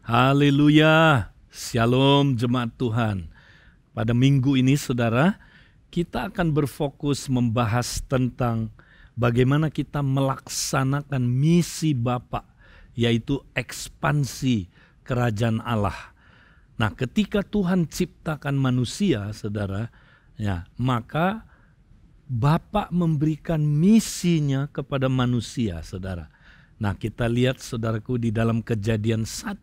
Haleluya, Shalom jemaat Tuhan. Pada minggu ini saudara, kita akan berfokus membahas tentang bagaimana kita melaksanakan misi Bapa, yaitu ekspansi kerajaan Allah. Nah, ketika Tuhan ciptakan manusia, saudara, ya, maka Bapa memberikan misinya kepada manusia, saudara. Nah, kita lihat saudaraku di dalam Kejadian 1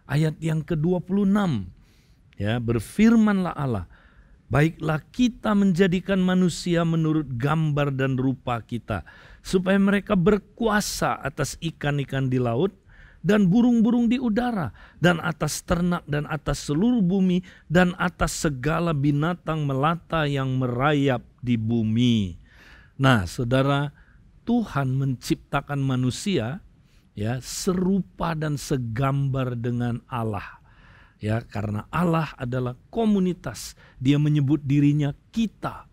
ayat yang ke-26. Ya, berfirmanlah Allah, baiklah kita menjadikan manusia menurut gambar dan rupa kita, supaya mereka berkuasa atas ikan-ikan di laut dan burung-burung di udara, dan atas ternak dan atas seluruh bumi, dan atas segala binatang melata yang merayap di bumi. Nah, saudara, Tuhan menciptakan manusia ya serupa dan segambar dengan Allah. Ya, karena Allah adalah komunitas. Dia menyebut dirinya kita.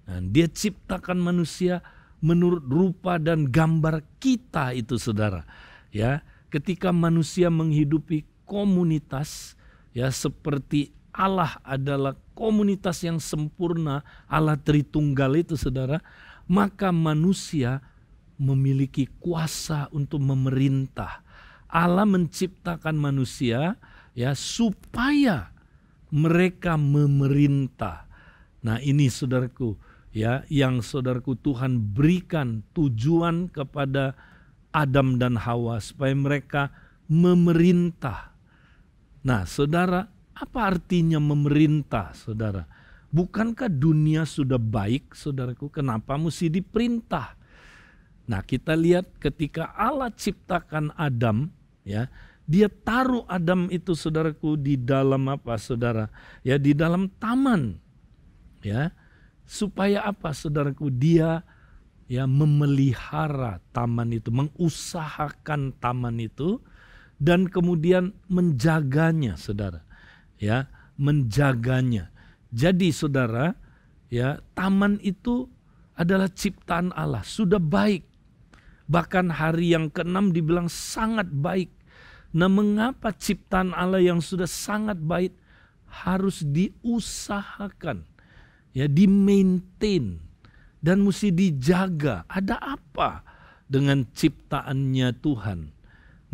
Dan dia ciptakan manusia menurut rupa dan gambar kita itu, saudara. Ya, ketika manusia menghidupi komunitas ya seperti Allah adalah komunitas yang sempurna, Allah Tritunggal itu, saudara, maka manusia memiliki kuasa untuk memerintah. Allah menciptakan manusia ya supaya mereka memerintah. Nah, ini saudaraku ya yang saudaraku Tuhan berikan tujuan kepada Adam dan Hawa supaya mereka memerintah. Nah, saudara, apa artinya memerintah, saudara? Bukankah dunia sudah baik, saudaraku? Kenapa mesti diperintah? Nah, kita lihat ketika Allah ciptakan Adam, ya, dia taruh Adam itu, saudaraku, di dalam apa, saudara? Ya, di dalam taman. Ya. Supaya apa, saudaraku? Dia ya memelihara taman itu, mengusahakan taman itu dan kemudian menjaganya, saudara. Ya, menjaganya. Jadi saudara, ya taman itu adalah ciptaan Allah, sudah baik. Bahkan hari yang ke-6 dibilang sangat baik. Nah, mengapa ciptaan Allah yang sudah sangat baik harus diusahakan, ya di-maintain dan mesti dijaga? Ada apa dengan ciptaannya Tuhan?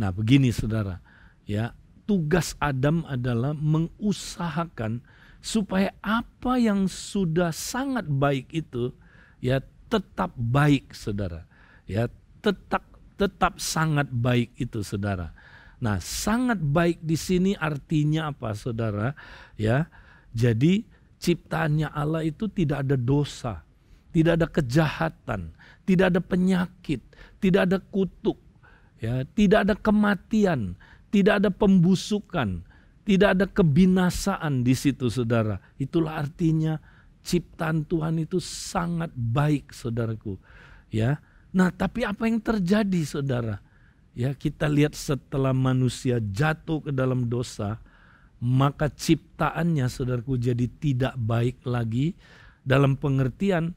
Nah, begini saudara, ya tugas Adam adalah mengusahakan supaya apa yang sudah sangat baik itu ya tetap baik, saudara. Ya tetap sangat baik itu, saudara. Nah, sangat baik di sini artinya apa, saudara? Ya, jadi ciptaannya Allah itu tidak ada dosa, tidak ada kejahatan, tidak ada penyakit, tidak ada kutuk, ya, tidak ada kematian, tidak ada pembusukan, tidak ada kebinasaan di situ, saudara. Itulah artinya ciptaan Tuhan itu sangat baik, saudaraku. Ya, nah tapi apa yang terjadi, saudara? Ya, kita lihat setelah manusia jatuh ke dalam dosa, maka ciptaannya, saudaraku, jadi tidak baik lagi dalam pengertian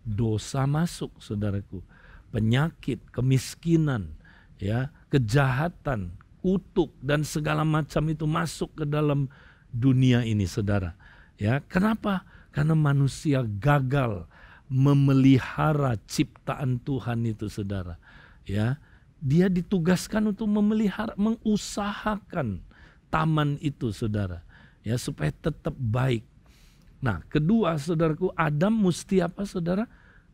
dosa masuk, saudaraku. Penyakit, kemiskinan, ya, kejahatan, kutuk dan segala macam itu masuk ke dalam dunia ini, saudara. Ya, kenapa? Karena manusia gagal memelihara ciptaan Tuhan itu, saudara. Ya, dia ditugaskan untuk memelihara, mengusahakan taman itu, saudara. Ya, supaya tetap baik. Nah, kedua, saudaraku, Adam mesti apa, saudara?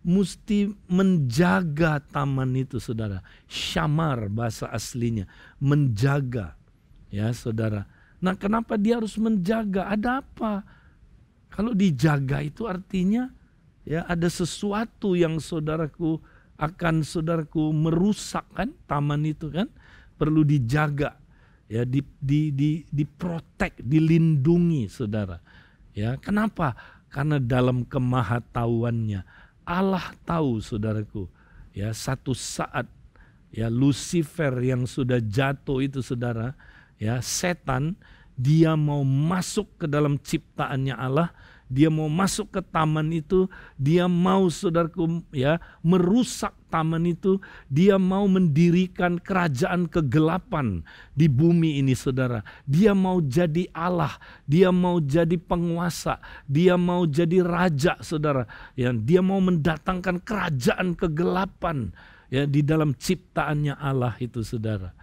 Mesti menjaga taman itu, saudara. Syamar bahasa aslinya, menjaga, ya saudara. Nah, kenapa dia harus menjaga? Ada apa? Kalau dijaga itu artinya ya ada sesuatu yang saudaraku akan saudaraku merusak, kan? Taman itu kan perlu dijaga, ya diprotek, dilindungi, saudara. Ya, kenapa? Karena dalam kemahatauannya Allah tahu, saudaraku, ya satu saat ya Lucifer yang sudah jatuh itu, saudara, ya setan, dia mau masuk ke dalam ciptaannya Allah, dia mau masuk ke taman itu, dia mau saudaraku ya merusak taman itu, dia mau mendirikan kerajaan kegelapan di bumi ini saudara. Dia mau jadi Allah, dia mau jadi penguasa, dia mau jadi raja saudara. Ya, dia mau mendatangkan kerajaan kegelapan ya di dalam ciptaannya Allah itu saudara.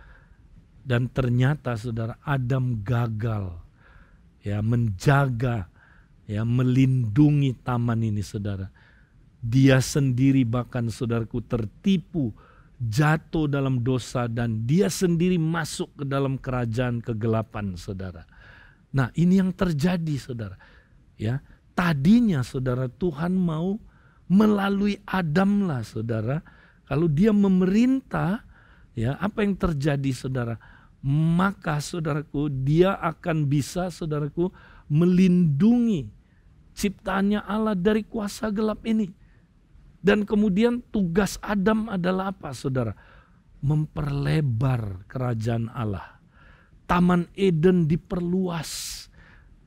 Dan ternyata saudara Adam gagal ya menjaga ya melindungi taman ini saudara. Dia sendiri bahkan saudaraku tertipu, jatuh dalam dosa dan dia sendiri masuk ke dalam kerajaan kegelapan saudara. Nah, ini yang terjadi saudara. Ya, tadinya saudara Tuhan mau melalui Adam lah saudara. Kalau dia memerintah, ya apa yang terjadi saudara? Maka saudaraku dia akan bisa saudaraku melindungi ciptaannya Allah dari kuasa gelap ini. Dan kemudian tugas Adam adalah apa saudara? Memperlebar kerajaan Allah. Taman Eden diperluas.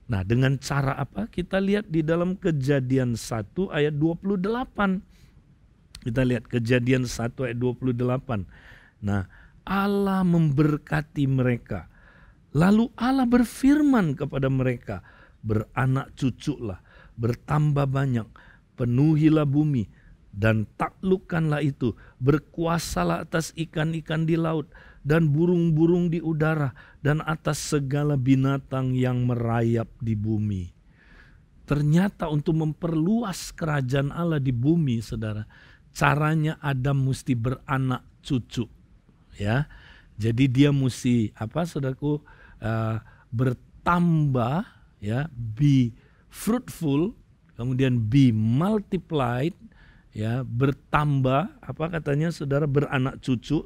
Nah, dengan cara apa? Kita lihat di dalam Kejadian 1 ayat 28. Kita lihat Kejadian 1 ayat 28. Nah, Allah memberkati mereka. Lalu Allah berfirman kepada mereka, beranak cuculah, bertambah banyak, penuhilah bumi, dan taklukkanlah itu, berkuasalah atas ikan-ikan di laut, dan burung-burung di udara, dan atas segala binatang yang merayap di bumi. Ternyata untuk memperluas kerajaan Allah di bumi, saudara, caranya Adam mesti beranak cucu, ya. Jadi dia mesti saudaraku, bertambah, ya, be fruitful, kemudian be multiplied, ya, bertambah, katanya saudara, beranak cucu,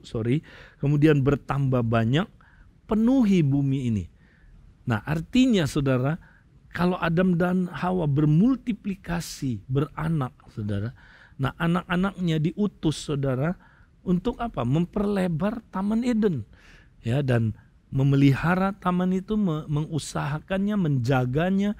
kemudian bertambah banyak, penuhi bumi ini. Nah, artinya saudara, kalau Adam dan Hawa bermultiplikasi, beranak saudara, nah anak-anaknya diutus saudara untuk apa? Memperlebar Taman Eden, ya, dan memelihara taman itu, mengusahakannya, menjaganya.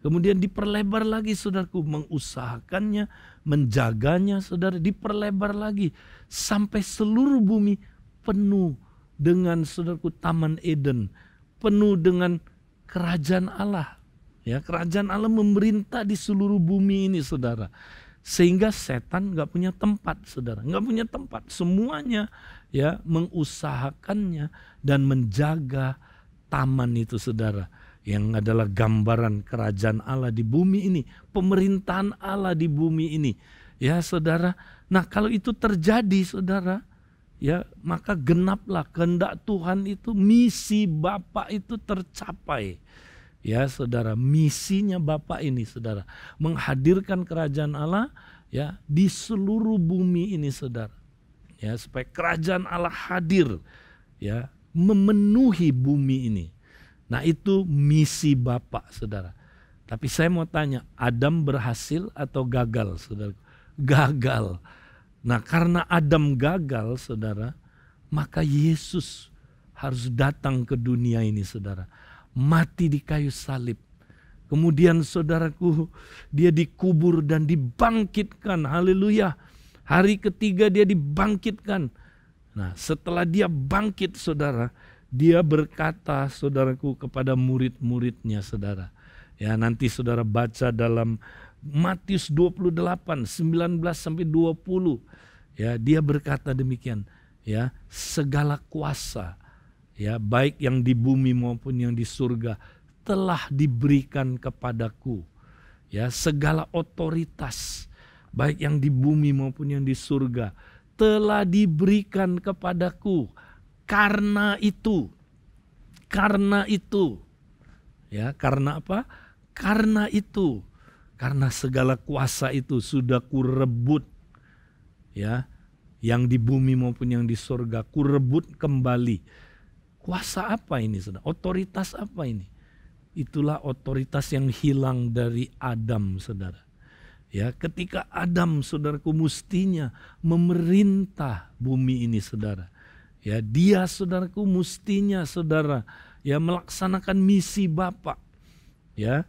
Kemudian diperlebar lagi saudaraku, mengusahakannya, menjaganya saudara, diperlebar lagi. Sampai seluruh bumi penuh dengan saudaraku Taman Eden. Penuh dengan kerajaan Allah. Ya, kerajaan Allah memerintah di seluruh bumi ini saudara. Sehingga setan gak punya tempat saudara, gak punya tempat. Semuanya ya mengusahakannya dan menjaga taman itu saudara. Yang adalah gambaran kerajaan Allah di bumi ini, pemerintahan Allah di bumi ini, ya saudara. Nah, kalau itu terjadi saudara, ya maka genaplah kehendak Tuhan itu, misi Bapa itu tercapai. Ya saudara, misinya Bapa ini saudara, menghadirkan kerajaan Allah ya di seluruh bumi ini saudara. Ya, supaya kerajaan Allah hadir ya, memenuhi bumi ini. Nah, itu misi Bapa saudara. Tapi saya mau tanya, Adam berhasil atau gagal saudara? Gagal. Nah, karena Adam gagal saudara, maka Yesus harus datang ke dunia ini saudara. Mati di kayu salib. Kemudian saudaraku, dia dikubur dan dibangkitkan. Haleluya. Hari ketiga dia dibangkitkan. Nah, setelah dia bangkit saudara, dia berkata saudaraku kepada murid-muridnya saudara. Ya, nanti saudara baca dalam Matius 28, 19 sampai 20. Ya, dia berkata demikian, ya, segala kuasa, ya, baik yang di bumi maupun yang di surga telah diberikan kepadaku. Ya, segala otoritas baik yang di bumi maupun yang di surga telah diberikan kepadaku. Karena itu, ya, karena apa? Karena itu, karena segala kuasa itu sudah kurebut, ya, yang di bumi maupun yang di surga, kurebut kembali. Kuasa apa ini, saudara? Otoritas apa ini? Itulah otoritas yang hilang dari Adam, saudara. Ya, ketika Adam, saudaraku, mestinya memerintah bumi ini, saudara. Ya, dia saudaraku mestinya saudara ya melaksanakan misi Bapa. Ya,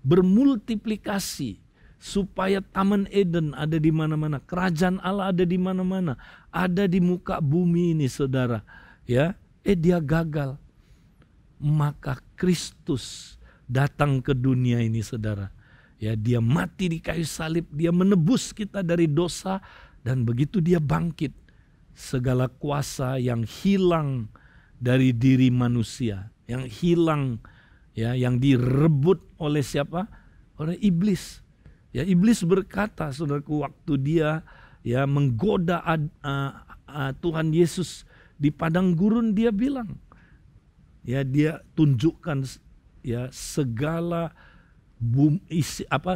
bermultiplikasi supaya Taman Eden ada di mana-mana, kerajaan Allah ada di mana-mana, ada di muka bumi ini, saudara. Ya, dia gagal. Maka Kristus datang ke dunia ini, saudara. Ya, dia mati di kayu salib, dia menebus kita dari dosa, dan begitu dia bangkit, segala kuasa yang hilang dari diri manusia, yang hilang, ya, yang direbut oleh siapa? Oleh iblis. Ya, iblis berkata, saudaraku, waktu dia ya menggoda Tuhan Yesus di padang gurun, dia bilang, ya, dia tunjukkan ya segala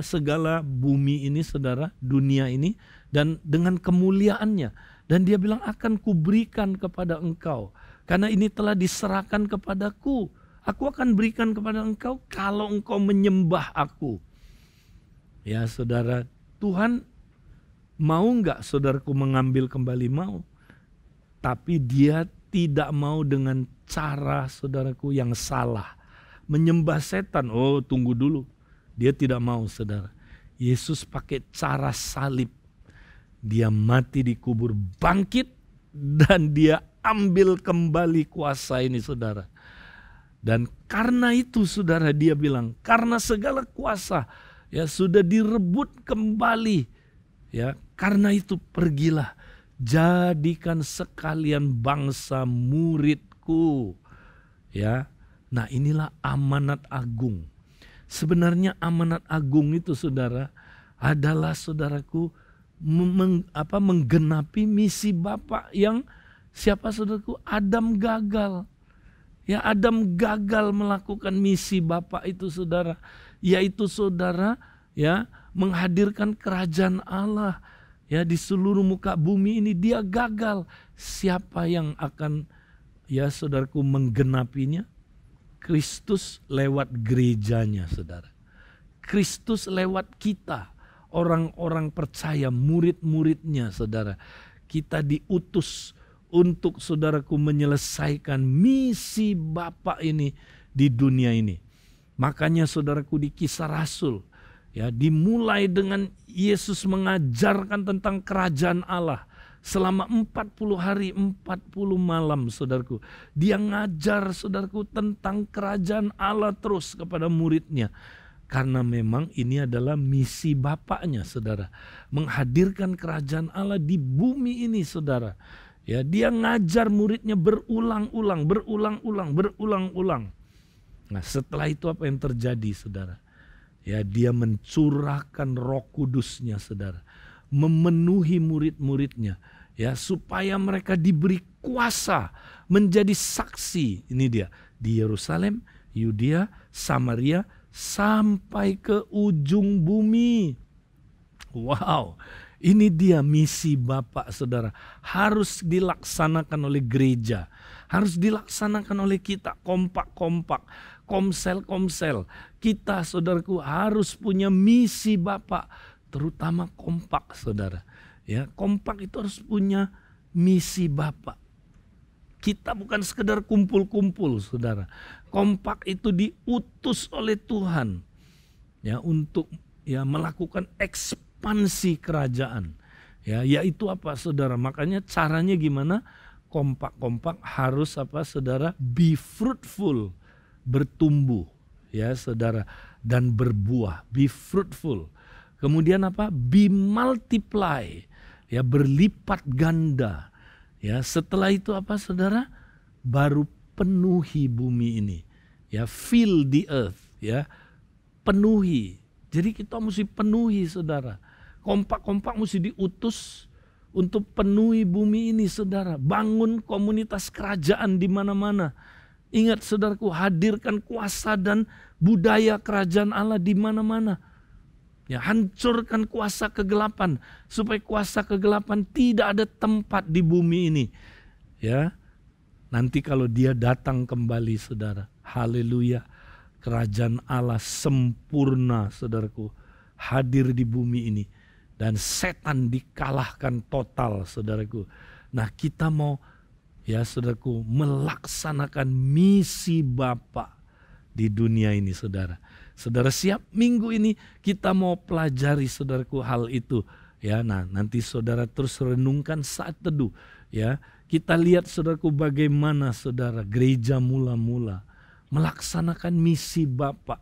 segala bumi ini, saudara, dunia ini, dan dengan kemuliaannya, dan dia bilang, akan kuberikan kepada engkau karena ini telah diserahkan kepadaku. Aku akan berikan kepada engkau kalau engkau menyembah aku. Ya, saudara, Tuhan mau enggak saudaraku mengambil kembali? Mau. Tapi dia tidak mau dengan cara, saudaraku, yang salah. Menyembah setan, oh tunggu dulu. Dia tidak mau, saudara. Yesus pakai cara salib. Dia mati dikubur, bangkit, dan dia ambil kembali kuasa ini, saudara. Dan karena itu, saudara, dia bilang, karena segala kuasa ya sudah direbut kembali, ya, karena itu pergilah, jadikan sekalian bangsa muridku. Ya, nah inilah amanat agung. Sebenarnya amanat agung itu, saudara, adalah, saudaraku, menggenapi misi Bapa yang siapa, saudaraku? Adam gagal. Ya, Adam gagal melakukan misi Bapa itu, saudara, yaitu, saudara, ya, menghadirkan kerajaan Allah ya di seluruh muka bumi ini. Dia gagal. Siapa yang akan, ya saudaraku, menggenapinya? Kristus lewat gerejanya, saudara. Kristus lewat kita, orang-orang percaya, murid-muridnya, saudara. Kita diutus untuk, saudaraku, menyelesaikan misi Bapa ini di dunia ini. Makanya, saudaraku, di Kisah Rasul, ya, dimulai dengan Yesus mengajarkan tentang kerajaan Allah selama 40 hari 40 malam, saudaraku. Dia ngajar, saudaraku, tentang kerajaan Allah terus kepada muridnya. Karena memang ini adalah misi Bapaknya, saudara. Menghadirkan kerajaan Allah di bumi ini, saudara. Ya, dia ngajar muridnya berulang-ulang. Nah, setelah itu apa yang terjadi, saudara? Ya, dia mencurahkan Roh Kudusnya, saudara, memenuhi murid-muridnya, ya, supaya mereka diberi kuasa menjadi saksi. Ini dia, di Yerusalem, Yudea, Samaria, sampai ke ujung bumi. Wow, ini dia misi Bapak, saudara. Harus dilaksanakan oleh gereja, harus dilaksanakan oleh kita, kompak-kompak, komsel-komsel. Kita, saudaraku, harus punya misi Bapak, terutama kompak, saudara. Ya, kompak itu harus punya misi Bapak. Kita bukan sekedar kumpul-kumpul, saudara. Kompak itu diutus oleh Tuhan, ya, untuk, ya, melakukan ekspansi kerajaan. Ya, yaitu apa, saudara? Makanya caranya gimana? Kompak-kompak harus apa, saudara? Be fruitful, bertumbuh, ya, saudara, dan berbuah. Be fruitful. Kemudian apa? Be multiply, ya, berlipat ganda. Ya, setelah itu apa, saudara? Baru penuhi bumi ini. Ya, fill the earth, ya. Penuhi. Jadi kita mesti penuhi, saudara. Kompak-kompak mesti diutus untuk penuhi bumi ini, saudara. Bangun komunitas kerajaan di mana-mana. Ingat, saudaraku, hadirkan kuasa dan budaya kerajaan Allah di mana-mana. Ya, hancurkan kuasa kegelapan supaya kuasa kegelapan tidak ada tempat di bumi ini. Ya. Nanti kalau dia datang kembali, saudara, haleluya, kerajaan Allah sempurna, saudaraku, hadir di bumi ini, dan setan dikalahkan total, saudaraku. Nah, kita mau, ya, saudaraku, melaksanakan misi Bapa di dunia ini, saudara. Saudara siap? Minggu ini kita mau pelajari saudaraku hal itu. Ya, nah nanti saudara terus renungkan saat teduh. Ya, kita lihat saudaraku bagaimana saudara gereja mula-mula melaksanakan misi Bapa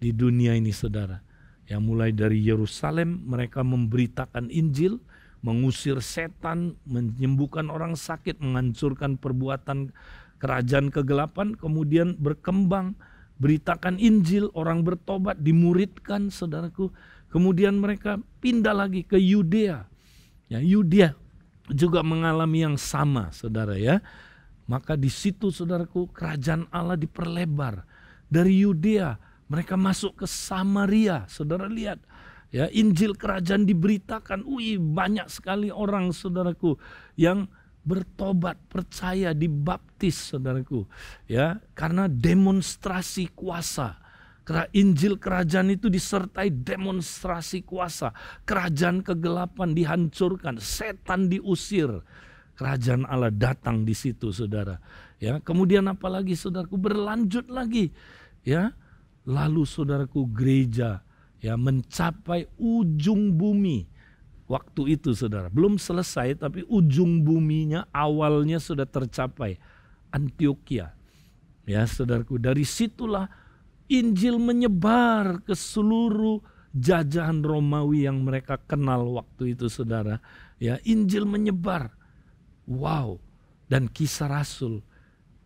di dunia ini saudara. Ya, mulai dari Yerusalem mereka memberitakan Injil, mengusir setan, menyembuhkan orang sakit, menghancurkan perbuatan kerajaan kegelapan, kemudian berkembang, beritakan Injil, orang bertobat, dimuridkan saudaraku. Kemudian mereka pindah lagi ke Yudea. Ya, Yudea juga mengalami yang sama saudara ya. Maka di situ saudaraku kerajaan Allah diperlebar. Dari Yudea mereka masuk ke Samaria. Saudara lihat ya, Injil kerajaan diberitakan. Banyak sekali orang saudaraku yang bertobat, percaya, dibaptis saudaraku. Ya, karena demonstrasi kuasa. Karena Injil kerajaan itu disertai demonstrasi kuasa. Kerajaan kegelapan dihancurkan, setan diusir. Kerajaan Allah datang di situ saudara. Ya, kemudian apalagi saudaraku berlanjut lagi. Ya, lalu saudaraku gereja ya mencapai ujung bumi. Waktu itu saudara, belum selesai tapi ujung buminya awalnya sudah tercapai. Antioquia. Ya saudaraku, dari situlah Injil menyebar ke seluruh jajahan Romawi yang mereka kenal waktu itu saudara. Ya, Injil menyebar. Wow, dan Kisah Rasul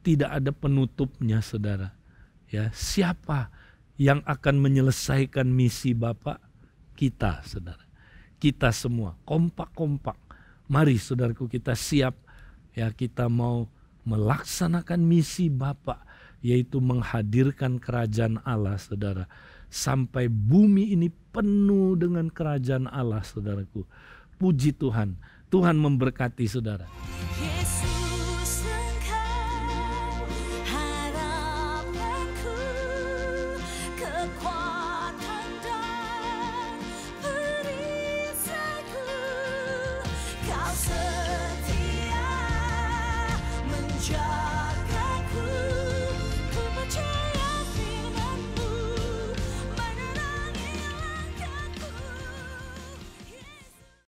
tidak ada penutupnya saudara. Ya, siapa yang akan menyelesaikan misi Bapa? Kita saudara. Kita semua kompak-kompak. Mari saudaraku kita siap. Ya, kita mau melaksanakan misi Bapa, yaitu menghadirkan kerajaan Allah saudara. Sampai bumi ini penuh dengan kerajaan Allah saudaraku. Puji Tuhan. Tuhan memberkati saudara. Yesus.